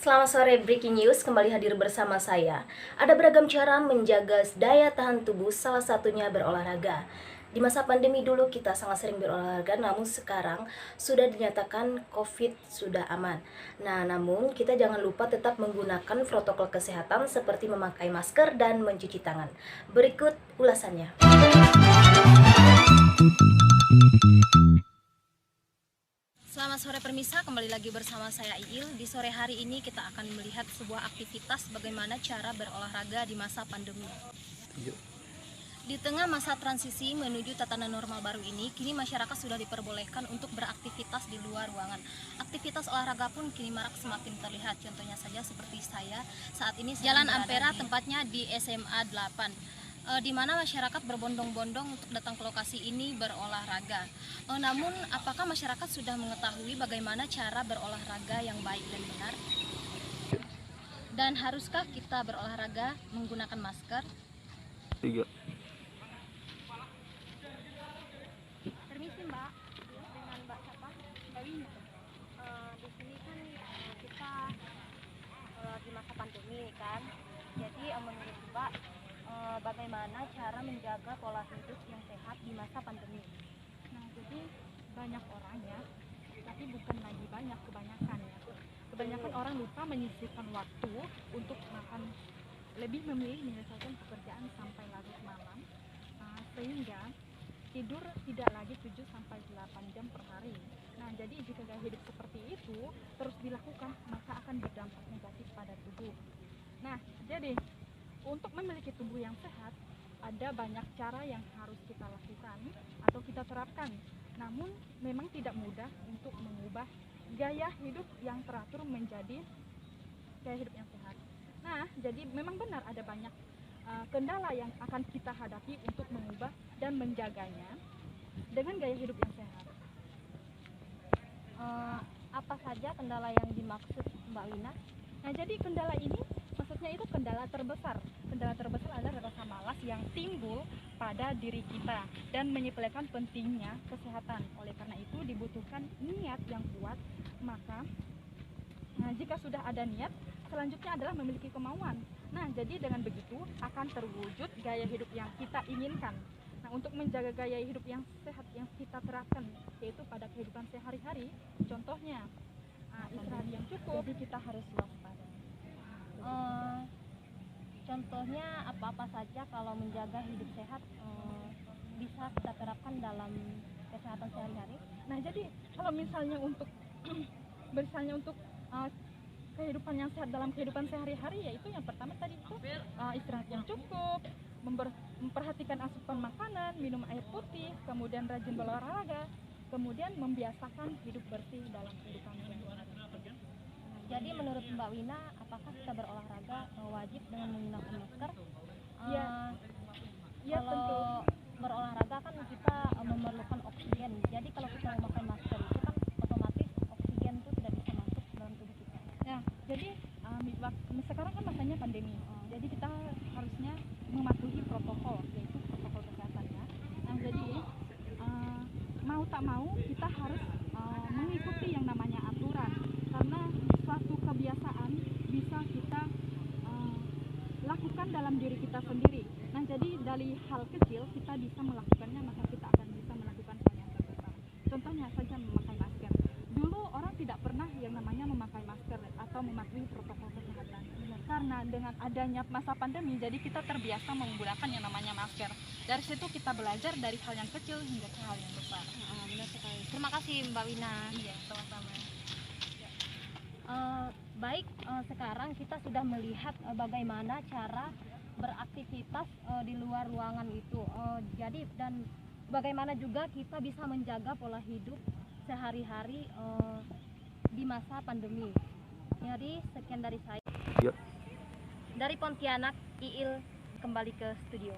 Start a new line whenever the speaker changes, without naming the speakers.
Selamat sore, Breaking News kembali hadir bersama saya. Ada beragam cara menjaga daya tahan tubuh, salah satunya berolahraga. Di masa pandemi dulu kita sangat sering berolahraga, namun sekarang sudah dinyatakan COVID sudah aman. Nah, namun kita jangan lupa tetap menggunakan protokol kesehatan seperti memakai masker dan mencuci tangan. Berikut ulasannya. Selamat sore Permisa, kembali lagi bersama saya Iil. Di sore hari ini kita akan melihat sebuah aktivitas bagaimana cara berolahraga di masa pandemi. Di tengah masa transisi menuju tatanan normal baru ini, kini masyarakat sudah diperbolehkan untuk beraktivitas di luar ruangan. Aktivitas olahraga pun kini marak semakin terlihat. Contohnya saja seperti saya saat ini Jalan Ampera, tempatnya di SMA 8. Di mana masyarakat berbondong-bondong untuk datang ke lokasi ini berolahraga. Namun, apakah masyarakat sudah mengetahui bagaimana cara berolahraga yang baik dan benar? Dan haruskah kita berolahraga menggunakan masker?
3.
Permisi Mbak, dengan Mbak siapa? Mbak Wina. Di sini kan kita di masa pandemi kan. Jadi menurut Mbak, bagaimana cara menjaga pola hidup yang sehat di masa pandemi?
Nah, jadi banyak orang ya, tapi bukan lagi banyak, kebanyakan ya. Kebanyakan orang lupa menyisihkan waktu untuk makan, lebih memilih menyelesaikan pekerjaan sampai larut malam, sehingga tidur tidak lagi 7 sampai 8 jam per hari. Nah, jadi jika gaya hidup seperti itu terus dilakukan, maka akan berdampak negatif pada tubuh. Nah, jadi untuk memiliki tubuh yang sehat, ada banyak cara yang harus kita lakukan atau kita terapkan. Namun memang tidak mudah untuk mengubah gaya hidup yang teratur menjadi gaya hidup yang sehat. Nah, jadi memang benar ada banyak kendala yang akan kita hadapi untuk mengubah dan menjaganya dengan gaya hidup yang sehat.
Apa saja kendala yang dimaksud Mbak Wina?
Nah, jadi kendala ini maksudnya itu kendala terbesar. Kendala terbesar adalah rasa malas yang timbul pada diri kita dan menyepelekan pentingnya kesehatan. Oleh karena itu dibutuhkan niat yang kuat. Maka jika sudah ada niat, selanjutnya adalah memiliki kemauan. Nah, jadi dengan begitu akan terwujud gaya hidup yang kita inginkan. Nah, untuk menjaga gaya hidup yang sehat yang kita terapkan, yaitu pada kehidupan sehari-hari, contohnya istirahat yang cukup.
Jadi kita harus waspada. Contohnya apa-apa saja kalau menjaga hidup sehat bisa kita terapkan dalam kesehatan sehari-hari?
Nah, jadi kalau misalnya untuk kehidupan yang sehat dalam kehidupan sehari-hari, yaitu yang pertama tadi itu istirahat yang cukup, memperhatikan asupan makanan, minum air putih, kemudian rajin berolahraga, kemudian membiasakan hidup bersih dalam kehidupan sehari-hari.
Jadi menurut Mbak Wina, apakah kita berolahraga wajib dengan menggunakan masker?
Ya,
kalau
tentu.
berolahraga kan kita memerlukan oksigen. Jadi kalau kita memakai masker itu kan otomatis oksigen itu tidak bisa masuk dalam tubuh kita.
Nah, jadi sekarang kan masanya pandemi. Jadi kita harusnya mematuhi protokol, yaitu protokol kesehatannya. Nah, jadi mau tak mau kita harus mengikuti yang namanya aturan, karena suatu kebiasaan bisa kita lakukan dalam diri kita sendiri. Nah, jadi dari hal kecil kita bisa melakukannya, maka kita akan bisa melakukan hal yang terbesar. Contohnya saja memakai masker. Dulu orang tidak pernah yang namanya memakai masker atau mematuhi protokol kesehatan. Karena dengan adanya masa pandemi, jadi kita terbiasa menggunakan yang namanya masker. Dari situ kita belajar dari hal yang kecil hingga ke hal yang besar.
Benar sekali. Terima kasih Mbak Wina.
Iya, sama-sama.
Baik, sekarang kita sudah melihat bagaimana cara beraktivitas di luar ruangan itu. Jadi dan bagaimana juga kita bisa menjaga pola hidup sehari-hari di masa pandemi. Jadi sekian dari saya.
Ya.
Dari Pontianak, Iil kembali ke studio.